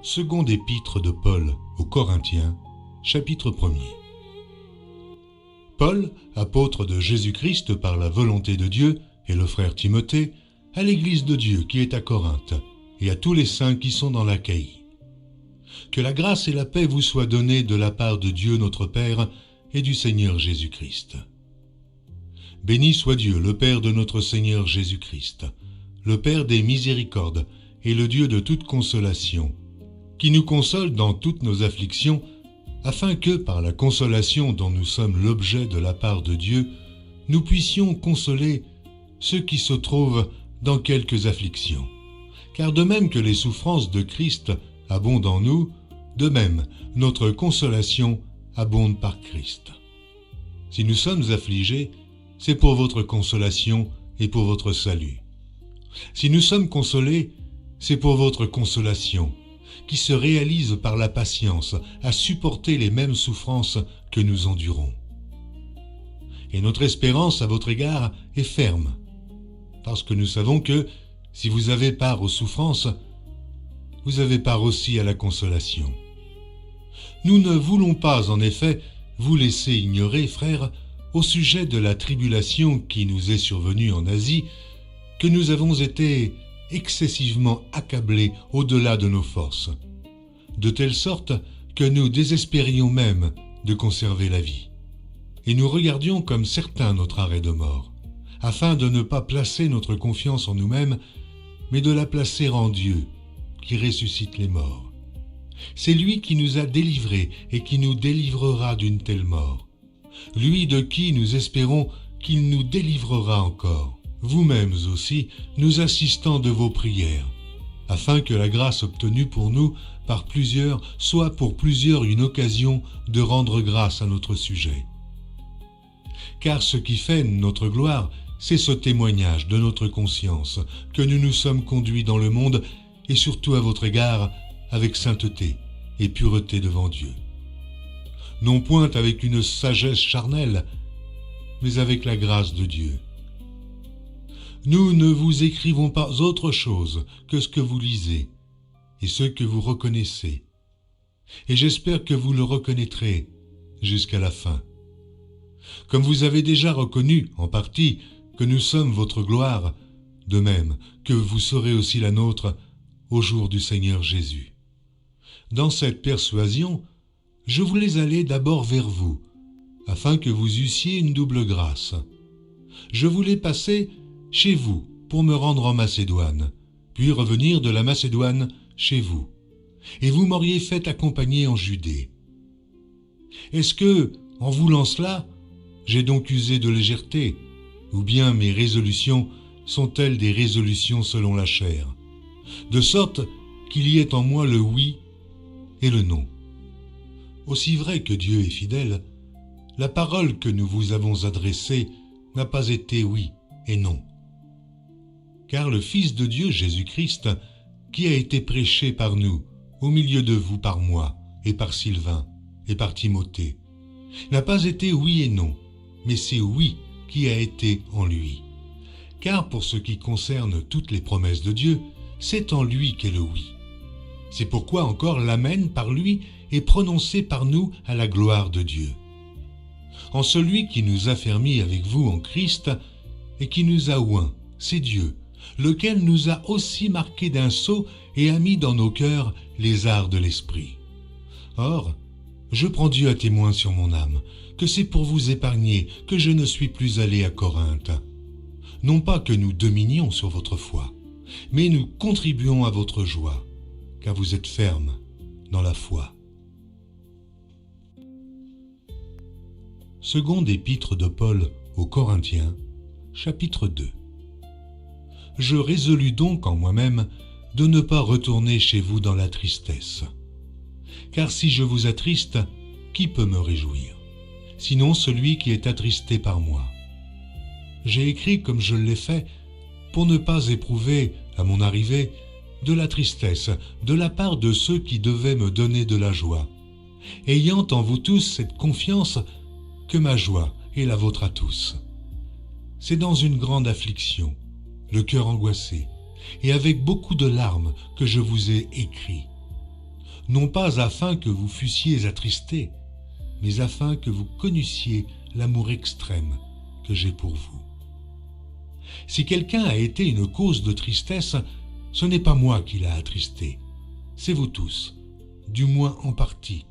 Seconde épître de Paul aux Corinthiens, chapitre 1er. Paul, apôtre de Jésus-Christ par la volonté de Dieu, et le frère Timothée, à l'Église de Dieu qui est à Corinthe, et à tous les saints qui sont dans l'Achaïe. Que la grâce et la paix vous soient données de la part de Dieu notre Père et du Seigneur Jésus-Christ. Béni soit Dieu, le Père de notre Seigneur Jésus-Christ, le Père des miséricordes et le Dieu de toute consolation, qui nous console dans toutes nos afflictions, afin que, par la consolation dont nous sommes l'objet de la part de Dieu, nous puissions consoler ceux qui se trouvent dans quelques afflictions. Car de même que les souffrances de Christ abondent en nous, de même notre consolation abonde par Christ. Si nous sommes affligés, c'est pour votre consolation et pour votre salut. Si nous sommes consolés, c'est pour votre consolation, qui se réalise par la patience à supporter les mêmes souffrances que nous endurons. Et notre espérance à votre égard est ferme, parce que nous savons que, si vous avez part aux souffrances, vous avez part aussi à la consolation. Nous ne voulons pas, en effet, vous laisser ignorer, frères, au sujet de la tribulation qui nous est survenue en Asie, que nous avons été excessivement accablés au-delà de nos forces, de telle sorte que nous désespérions même de conserver la vie. Et nous regardions comme certain notre arrêt de mort, afin de ne pas placer notre confiance en nous-mêmes, mais de la placer en Dieu, qui ressuscite les morts. C'est lui qui nous a délivrés et qui nous délivrera d'une telle mort. Lui de qui nous espérons qu'il nous délivrera encore. Vous-mêmes aussi, nous assistants de vos prières, afin que la grâce obtenue pour nous par plusieurs soit pour plusieurs une occasion de rendre grâce à notre sujet. Car ce qui fait notre gloire, c'est ce témoignage de notre conscience que nous nous sommes conduits dans le monde et surtout à votre égard avec sainteté et pureté devant Dieu. Non point avec une sagesse charnelle, mais avec la grâce de Dieu. Nous ne vous écrivons pas autre chose que ce que vous lisez et ce que vous reconnaissez. Et j'espère que vous le reconnaîtrez jusqu'à la fin. Comme vous avez déjà reconnu, en partie, que nous sommes votre gloire, de même que vous serez aussi la nôtre au jour du Seigneur Jésus. Dans cette persuasion, je voulais aller d'abord vers vous, afin que vous eussiez une double grâce. Je voulais passer chez vous pour me rendre en Macédoine, puis revenir de la Macédoine chez vous, et vous m'auriez fait accompagner en Judée. Est-ce que, en voulant cela, j'ai donc usé de légèreté, ou bien mes résolutions sont-elles des résolutions selon la chair, de sorte qu'il y ait en moi le oui et le non. Aussi vrai que Dieu est fidèle, la parole que nous vous avons adressée n'a pas été oui et non. Car le Fils de Dieu, Jésus-Christ, qui a été prêché par nous, au milieu de vous par moi, et par Sylvain, et par Timothée, n'a pas été oui et non, mais c'est oui qui a été en lui. Car pour ce qui concerne toutes les promesses de Dieu, c'est en lui qu'est le oui. C'est pourquoi encore l'amen par lui est prononcé par nous à la gloire de Dieu. En celui qui nous a fermis avec vous en Christ, et qui nous a oints, c'est Dieu, lequel nous a aussi marqués d'un sceau et a mis dans nos cœurs les arts de l'esprit. Or, je prends Dieu à témoin sur mon âme, que c'est pour vous épargner que je ne suis plus allé à Corinthe. Non pas que nous dominions sur votre foi, mais nous contribuons à votre joie, car vous êtes fermes dans la foi. Seconde épître de Paul aux Corinthiens, chapitre 2. Je résolus donc en moi-même de ne pas retourner chez vous dans la tristesse. Car si je vous attriste, qui peut me réjouir, sinon celui qui est attristé par moi? J'ai écrit comme je l'ai fait, pour ne pas éprouver, à mon arrivée, de la tristesse de la part de ceux qui devaient me donner de la joie, ayant en vous tous cette confiance que ma joie est la vôtre à tous. C'est dans une grande affliction, le cœur angoissé, et avec beaucoup de larmes que je vous ai écrit, non pas afin que vous fussiez attristés, mais afin que vous connussiez l'amour extrême que j'ai pour vous. Si quelqu'un a été une cause de tristesse, ce n'est pas moi qui l'a attristé, c'est vous tous, du moins en partie,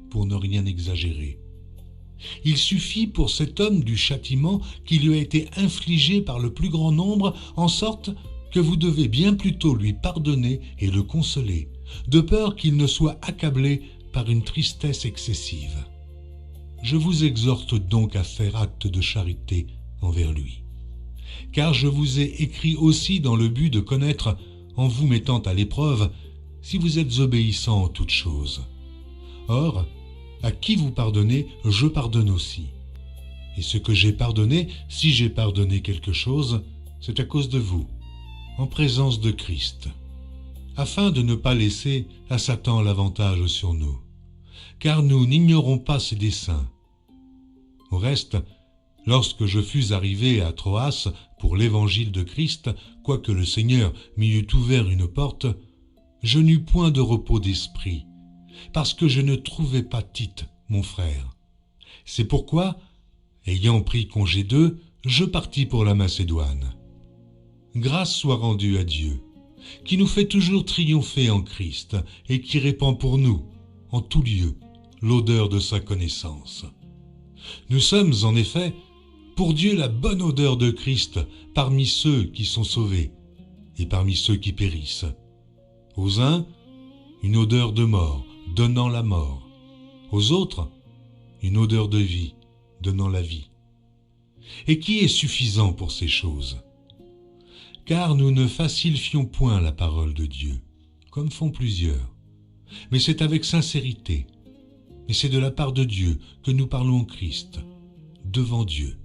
pour ne rien exagérer. Il suffit pour cet homme du châtiment qui lui a été infligé par le plus grand nombre, en sorte que vous devez bien plutôt lui pardonner et le consoler, de peur qu'il ne soit accablé par une tristesse excessive. Je vous exhorte donc à faire acte de charité envers lui. Car je vous ai écrit aussi dans le but de connaître, en vous mettant à l'épreuve, si vous êtes obéissants en toutes choses. Or, à qui vous pardonnez, je pardonne aussi. Et ce que j'ai pardonné, si j'ai pardonné quelque chose, c'est à cause de vous, en présence de Christ, afin de ne pas laisser à Satan l'avantage sur nous, car nous n'ignorons pas ses desseins. Au reste, lorsque je fus arrivé à Troas pour l'évangile de Christ, quoique le Seigneur m'y eût ouvert une porte, je n'eus point de repos d'esprit, parce que je ne trouvais pas Tite, mon frère. C'est pourquoi, ayant pris congé d'eux, je partis pour la Macédoine. Grâce soit rendue à Dieu, qui nous fait toujours triompher en Christ et qui répand pour nous, en tout lieu, l'odeur de sa connaissance. Nous sommes, en effet, pour Dieu la bonne odeur de Christ parmi ceux qui sont sauvés et parmi ceux qui périssent. Aux uns, une odeur de mort, donnant la mort. Aux autres, une odeur de vie, donnant la vie. Et qui est suffisant pour ces choses? Car nous ne facilifions point la parole de Dieu, comme font plusieurs, mais c'est avec sincérité, et c'est de la part de Dieu que nous parlons en Christ, devant Dieu.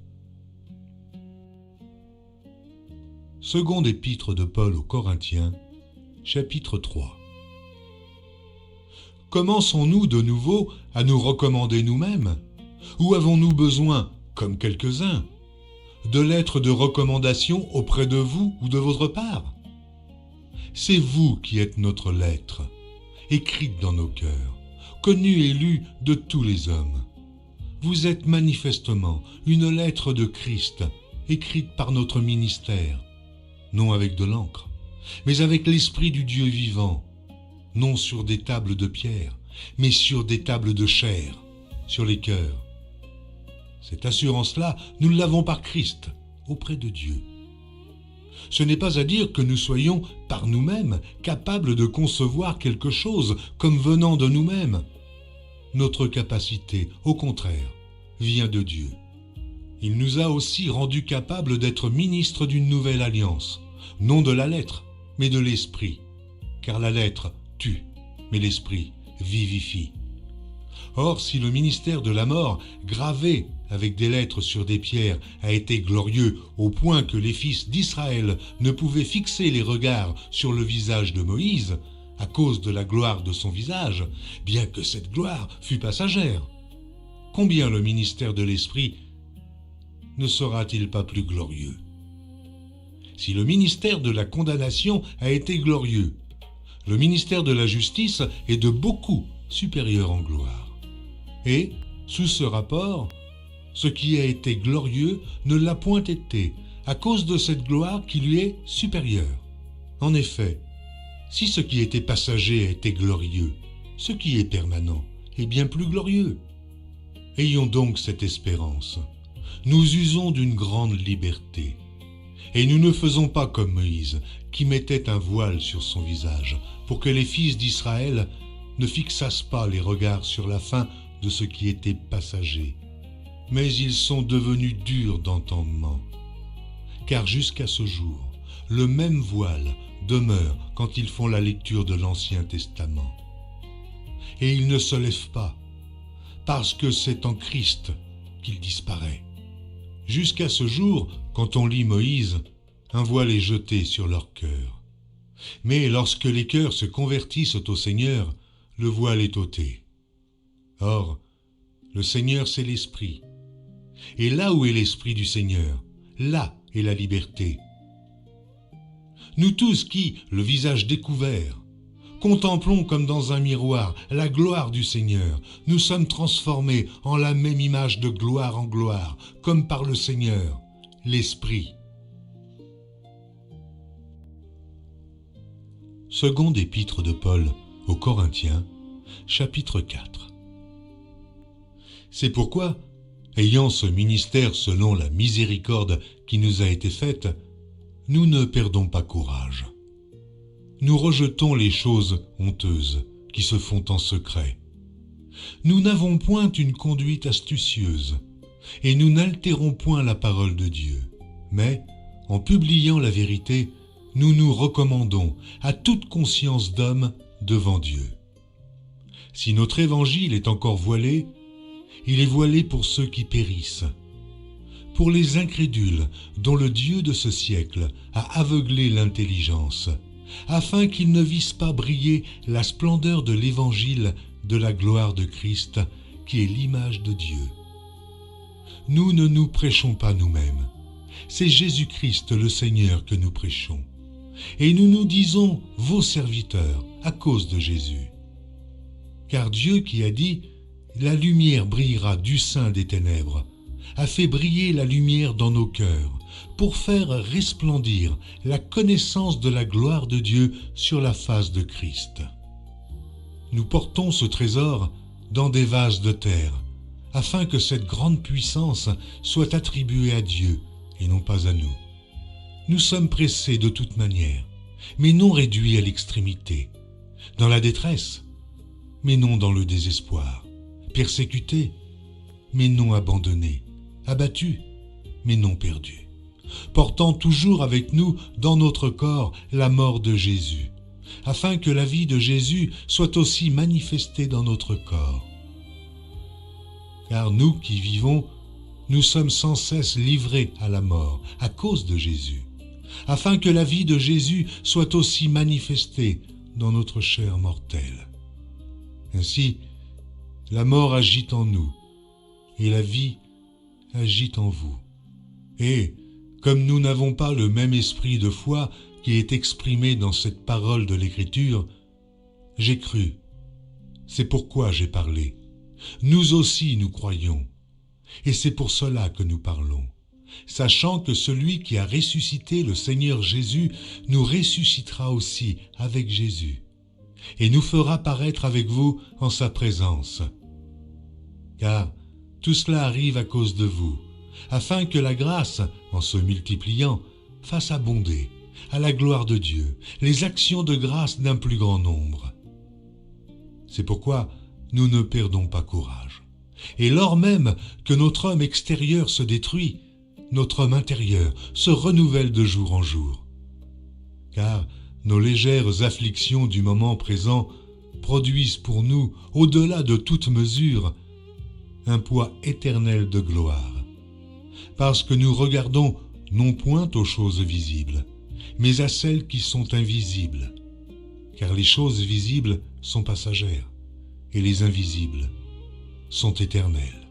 Seconde épître de Paul aux Corinthiens, chapitre 3. Commençons-nous de nouveau à nous recommander nous-mêmes, ou avons-nous besoin, comme quelques-uns, de lettres de recommandation auprès de vous ou de votre part? C'est vous qui êtes notre lettre, écrite dans nos cœurs, connue et lue de tous les hommes. Vous êtes manifestement une lettre de Christ, écrite par notre ministère, non avec de l'encre, mais avec l'Esprit du Dieu vivant, non sur des tables de pierre, mais sur des tables de chair, sur les cœurs. Cette assurance-là, nous l'avons par Christ, auprès de Dieu. Ce n'est pas à dire que nous soyons, par nous-mêmes, capables de concevoir quelque chose comme venant de nous-mêmes. Notre capacité, au contraire, vient de Dieu. Il nous a aussi rendus capables d'être ministres d'une nouvelle alliance, non de la lettre, mais de l'esprit, car la lettre tue, mais l'esprit vivifie. Or, si le ministère de la mort, gravé avec des lettres sur des pierres, a été glorieux au point que les fils d'Israël ne pouvaient fixer les regards sur le visage de Moïse, à cause de la gloire de son visage, bien que cette gloire fût passagère, combien le ministère de l'Esprit ne sera-t-il pas plus glorieux? Si le ministère de la condamnation a été glorieux, le ministère de la justice est de beaucoup supérieur en gloire. Et, sous ce rapport, ce qui a été glorieux ne l'a point été, à cause de cette gloire qui lui est supérieure. En effet, si ce qui était passager a été glorieux, ce qui est permanent est bien plus glorieux. Ayons donc cette espérance. Nous usons d'une grande liberté. Et nous ne faisons pas comme Moïse, qui mettait un voile sur son visage, pour que les fils d'Israël ne fixassent pas les regards sur la fin de ce qui était passager. Mais ils sont devenus durs d'entendement. Car jusqu'à ce jour, le même voile demeure quand ils font la lecture de l'Ancien Testament. Et il ne se lève pas, parce que c'est en Christ qu'il disparaît. Jusqu'à ce jour, quand on lit Moïse, un voile est jeté sur leur cœur. Mais lorsque les cœurs se convertissent au Seigneur, le voile est ôté. Or, le Seigneur c'est l'Esprit. Et là où est l'Esprit du Seigneur, là est la liberté. Nous tous qui, le visage découvert, Contemplons comme dans un miroir la gloire du Seigneur. Nous sommes transformés en la même image de gloire en gloire, comme par le Seigneur, l'Esprit. Seconde épître de Paul aux Corinthiens, chapitre 4. C'est pourquoi, ayant ce ministère selon la miséricorde qui nous a été faite, nous ne perdons pas courage. Nous rejetons les choses honteuses qui se font en secret. Nous n'avons point une conduite astucieuse, et nous n'altérons point la parole de Dieu, mais, en publiant la vérité, nous nous recommandons à toute conscience d'homme devant Dieu. Si notre évangile est encore voilé, il est voilé pour ceux qui périssent, pour les incrédules dont le Dieu de ce siècle a aveuglé l'intelligence, afin qu'ils ne vissent pas briller la splendeur de l'évangile de la gloire de Christ, qui est l'image de Dieu. Nous ne nous prêchons pas nous-mêmes, c'est Jésus-Christ le Seigneur que nous prêchons, et nous nous disons vos serviteurs à cause de Jésus. Car Dieu qui a dit « La lumière brillera du sein des ténèbres », a fait briller la lumière dans nos cœurs, pour faire resplendir la connaissance de la gloire de Dieu sur la face de Christ. Nous portons ce trésor dans des vases de terre, afin que cette grande puissance soit attribuée à Dieu et non pas à nous. Nous sommes pressés de toute manière, mais non réduits à l'extrémité, dans la détresse, mais non dans le désespoir, persécutés, mais non abandonnés, abattus, mais non perdus, portant toujours avec nous dans notre corps la mort de Jésus, afin que la vie de Jésus soit aussi manifestée dans notre corps. Car nous qui vivons, nous sommes sans cesse livrés à la mort à cause de Jésus, afin que la vie de Jésus soit aussi manifestée dans notre chair mortelle. Ainsi, la mort agit en nous, et la vie agit en vous. Et, comme nous n'avons pas le même esprit de foi qui est exprimé dans cette parole de l'Écriture, j'ai cru, c'est pourquoi j'ai parlé. Nous aussi nous croyons, et c'est pour cela que nous parlons, sachant que celui qui a ressuscité le Seigneur Jésus nous ressuscitera aussi avec Jésus, et nous fera paraître avec vous en sa présence. Car tout cela arrive à cause de vous, afin que la grâce, en se multipliant, fasse abonder, à la gloire de Dieu, les actions de grâce d'un plus grand nombre. C'est pourquoi nous ne perdons pas courage. Et lors même que notre homme extérieur se détruit, notre homme intérieur se renouvelle de jour en jour. Car nos légères afflictions du moment présent produisent pour nous, au-delà de toute mesure, un poids éternel de gloire, parce que nous regardons non point aux choses visibles, mais à celles qui sont invisibles, car les choses visibles sont passagères, et les invisibles sont éternelles.